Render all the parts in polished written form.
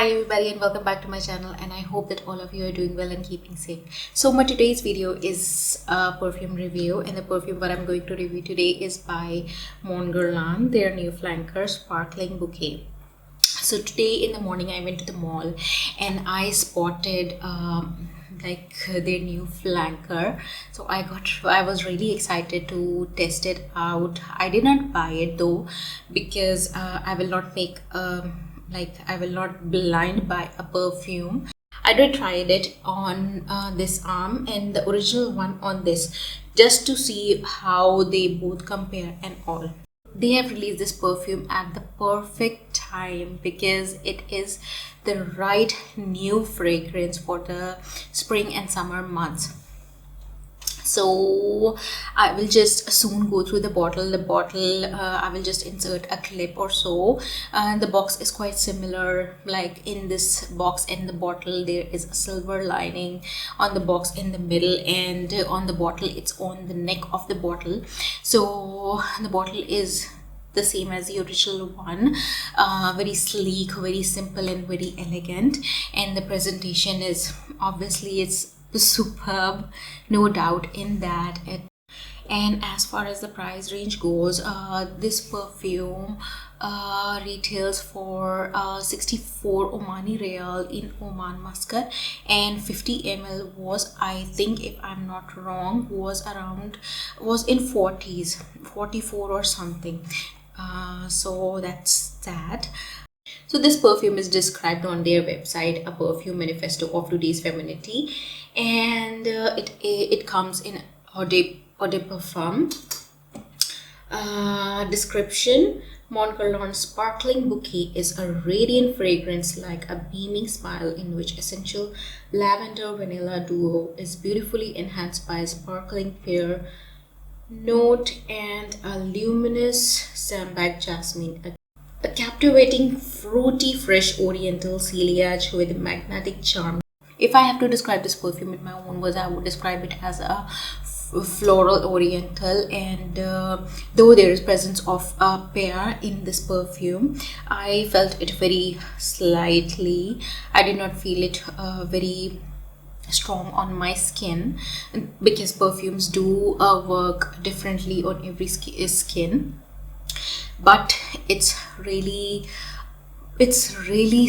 Hi everybody and welcome back to my channel, and I hope that all of you are doing well and keeping safe. So my today's video is a perfume review, and the perfume that I'm going to review today is by Mon Guerlain, their new flanker sparkling bouquet. So today in the morning I went to the mall and I spotted their new flanker. So I was really excited to test it out. I did not buy it though, because I will not I will not blind buy a perfume. I did tried it on this arm and the original one on this, just to see how they both compare and all. They have released this perfume at the perfect time because it is the right new fragrance for the spring and summer months. So I will just soon go through the bottle. I will just insert a clip or so. The box is quite similar. Like in this box and the bottle, there is a silver lining on the box in the middle, and on the bottle it's on the neck of the bottle. So the bottle is the same as the original one, very sleek, very simple and very elegant, and the presentation is obviously it's superb, no doubt in that. And as far as the price range goes, this perfume retails for 64 Omani Real in Oman, Muscat, and 50 ml was, I think if I'm not wrong, was in 40s, 44 or something. So that's that. So this perfume is described on their website, a perfume manifesto of today's femininity, and it comes in eau de parfum. Description: Mon Guerlain sparkling bouquet is a radiant fragrance like a beaming smile in which essential lavender vanilla duo is beautifully enhanced by a sparkling pear note and a luminous sambac jasmine. A captivating, fruity, fresh oriental ciliage with magnetic charm. If I have to describe this perfume in my own words, I would describe it as a floral oriental, and though there is presence of a pear in this perfume, I felt it very slightly. I did not feel it very strong on my skin, because perfumes do work differently on every skin. But it's really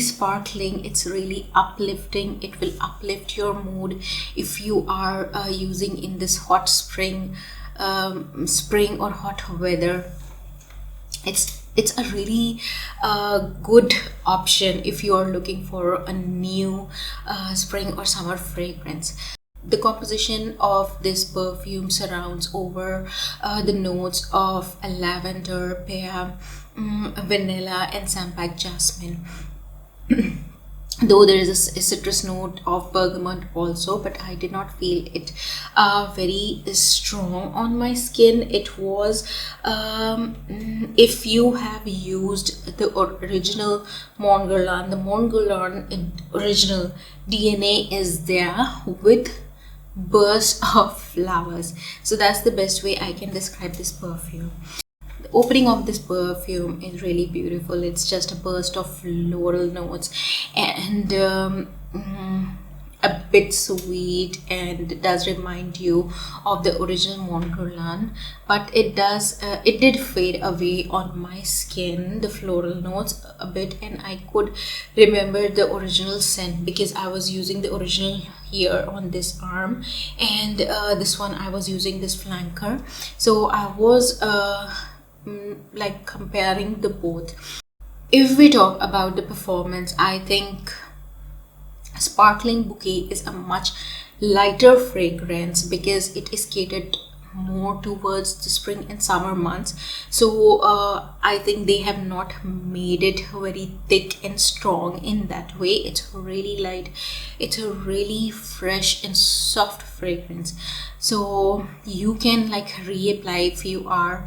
sparkling, it's really uplifting. It will uplift your mood if you are using in this hot spring or hot weather. It's a really good option if you are looking for a new spring or summer fragrance. The composition of this perfume surrounds over the notes of lavender, pear, vanilla and sambac jasmine. Though there is a citrus note of bergamot also, but I did not feel it very strong on my skin. It was, if you have used the original Mon Guerlain, the Mon Guerlain original DNA is there with burst of flowers. So that's the best way I can describe this perfume. The opening of this perfume is really beautiful. It's just a burst of floral notes and a bit sweet, and it does remind you of the original Mon Guerlain, but it did fade away on my skin, the floral notes a bit, and I could remember the original scent because I was using the original here on this arm, and this one I was using this flanker. So I was like comparing the both. If we talk about the performance, I think sparkling bouquet is a much lighter fragrance because it is catered more towards the spring and summer months. So I think they have not made it very thick and strong in that way. It's really light, it's a really fresh and soft fragrance, so you can like reapply if you are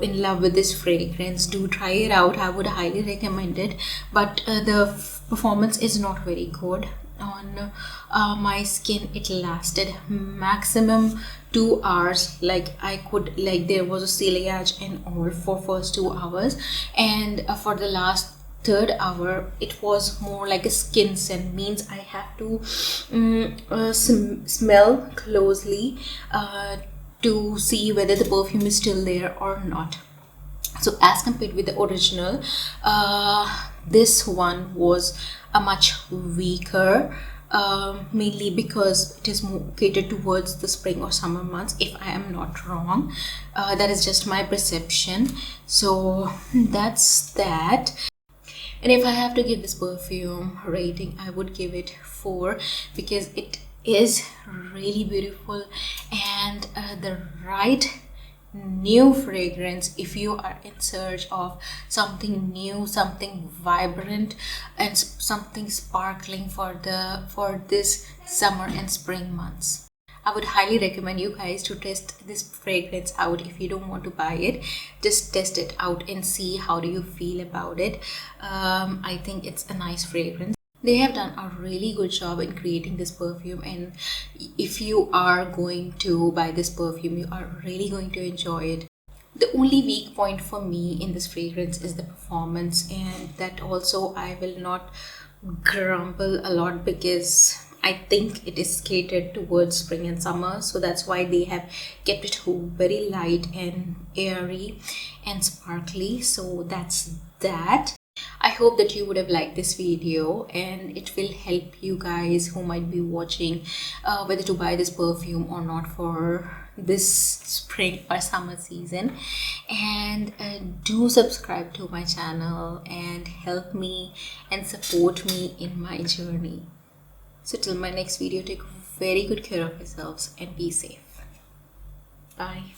in love with this fragrance. Do try it out, I would highly recommend it, but the performance is not very good on my skin. It lasted maximum 2 hours. Like there was a ciliage and all for first 2 hours, and for the last third hour, it was more like a skin scent, means I have to smell closely to see whether the perfume is still there or not. So as compared with the original, this one was a much weaker, mainly because it is more catered towards the spring or summer months, if I am not wrong. That is just my perception. So that's that. And if I have to give this perfume rating, I would give it 4, because it is really beautiful and the right new fragrance if you are in search of something new, something vibrant, and something sparkling for this summer and spring months. I would highly recommend you guys to test this fragrance out. If you don't want to buy it, just test it out and see how do you feel about it. I think it's a nice fragrance. They have done a really good job in creating this perfume, and if you are going to buy this perfume, you are really going to enjoy it. The only weak point for me in this fragrance is the performance, and that also I will not grumble a lot, because I think it is catered towards spring and summer, so that's why they have kept it very light and airy and sparkly. So that's that. I hope that you would have liked this video, and it will help you guys who might be watching whether to buy this perfume or not for this spring or summer season. And do subscribe to my channel and help me and support me in my journey. So till my next video, take very good care of yourselves and be safe. Bye.